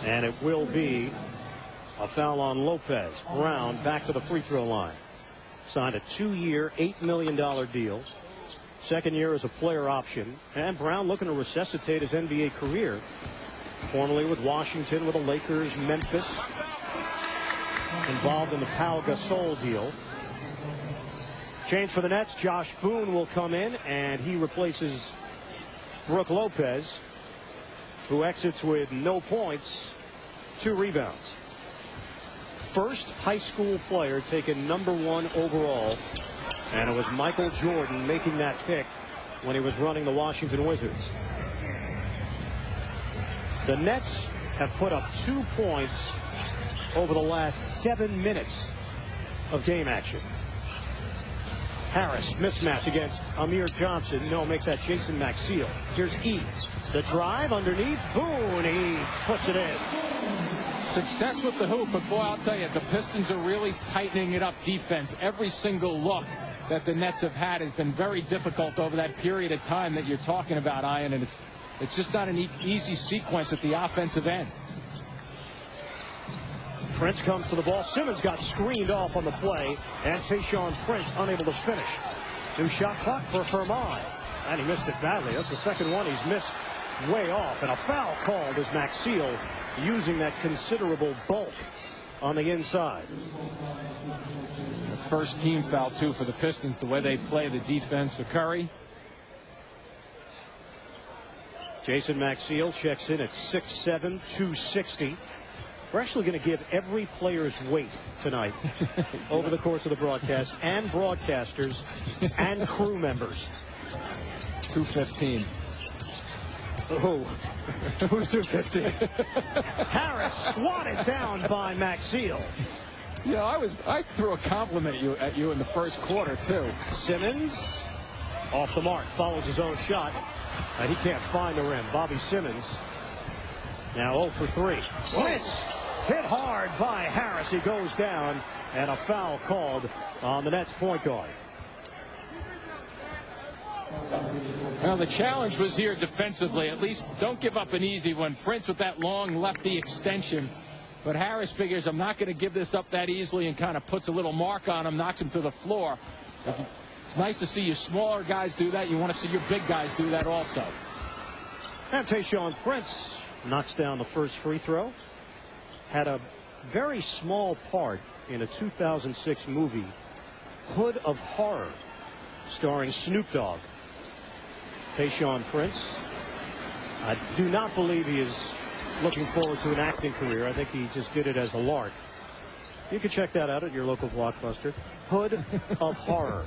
And it will be a foul on Lopez. Brown back to the free throw line. Signed a 2-year, $8 million deal. Second year as a player option. And Brown looking to resuscitate his NBA career. Formerly with Washington, with the Lakers, Memphis. Involved in the Pau Gasol deal. Change for the Nets. Josh Boone will come in, and he replaces Brook Lopez, who exits with no points, 2 rebounds. First high school player taken #1 overall, and it was Michael Jordan making that pick when he was running the Washington Wizards. The Nets have put up 2 points over the last 7 minutes of game action. Harris, mismatch against Amir Johnson. No, make that Jason Maxiell. Here's E. The drive underneath. Boone. He puts it in. Success with the hoop, but boy, I'll tell you, the Pistons are really tightening it up defense. Every single look that the Nets have had has been very difficult over that period of time that you're talking about, Ian, and it's just not an easy sequence at the offensive end. Prince comes to the ball. Simmons got screened off on the play, and Tayshaun Prince unable to finish. New shot clock for Fermat, and he missed it badly. That's the second one he's missed way off, and a foul called as Maxiell using that considerable bulk on the inside. The first team foul, too, for the Pistons, the way they play the defense for Curry. Jason Maxiell checks in at 6'7", 260. We're actually going to give every player's weight tonight over the course of the broadcast, and broadcasters and crew members. 215. Oh, who's 215? Harris swatted down by Maxiell. You know, I threw a compliment at you in the first quarter, too. Simmons off the mark, follows his own shot, and he can't find the rim. Bobby Simmons now 0 for 3. Prince hit hard by Harris. He goes down, and a foul called on the Nets point guard. Well, the challenge was here defensively. At least don't give up an easy one. Prince with that long lefty extension. But Harris figures, I'm not going to give this up that easily, and kind of puts a little mark on him, knocks him to the floor. It's nice to see your smaller guys do that. You want to see your big guys do that also. And Tayshaun Prince knocks down the first free throw. Had a very small part in a 2006 movie, Hood of Horror, starring Snoop Dogg. Tayshaun Prince. I do not believe he is looking forward to an acting career. I think he just did it as a lark. You can check that out at your local Blockbuster. Hood of Horror.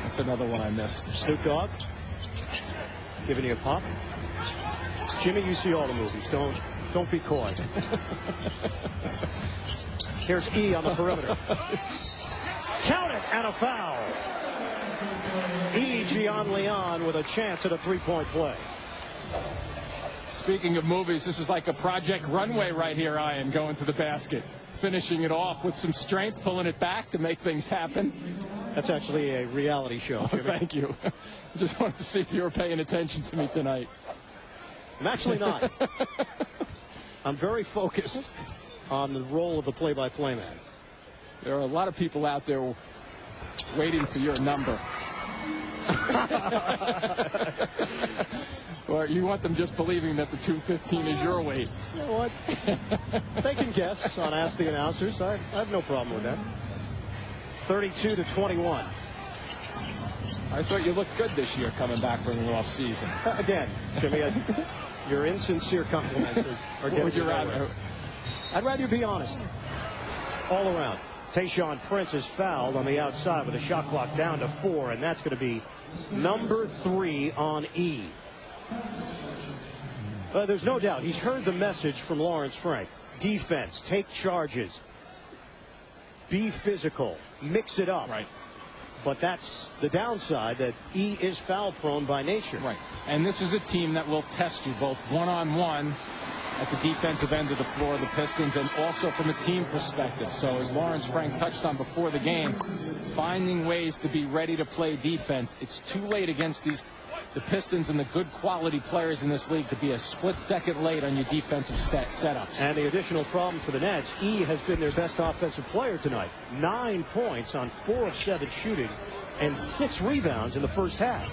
That's another one I missed. Snoop Dogg giving you a pop. Jimmy, you see all the movies. Don't be coy. Here's E on the perimeter. Count it, and a foul. E. Gianleon with a chance at a three-point play. Speaking of movies, this is like a Project Runway right here, Ian, going to the basket. Finishing it off with some strength, pulling it back to make things happen. That's actually a reality show, Jimmy. Thank you. Just wanted to see if you were paying attention to me tonight. I'm actually not. I'm very focused on the role of the play-by-play man. There are a lot of people out there waiting for your number. Or you want them just believing that the 215 is your weight. You know what? They can guess on Ask the Announcers. I have no problem with that. 32-21. I thought you looked good this year coming back from the off season. Again, Jimmy, your insincere compliments are what would you rather? I'd rather you be honest. All around. Tayshaun Prince is fouled on the outside with a shot clock down to 4, and that's going to be number 3 on E. There's no doubt he's heard the message from Lawrence Frank. Defense, take charges, be physical, mix it up. Right. But that's the downside, that E is foul prone by nature. Right. And this is a team that will test you both one-on-one at the defensive end of the floor, the Pistons, and also from a team perspective. So as Lawrence Frank touched on before the game, finding ways to be ready to play defense. It's too late against these the Pistons and the good quality players in this league to be a split second late on your defensive setups. And the additional problem for the Nets, E has been their best offensive player tonight. 9 points on 4 of 7 shooting and 6 rebounds in the first half.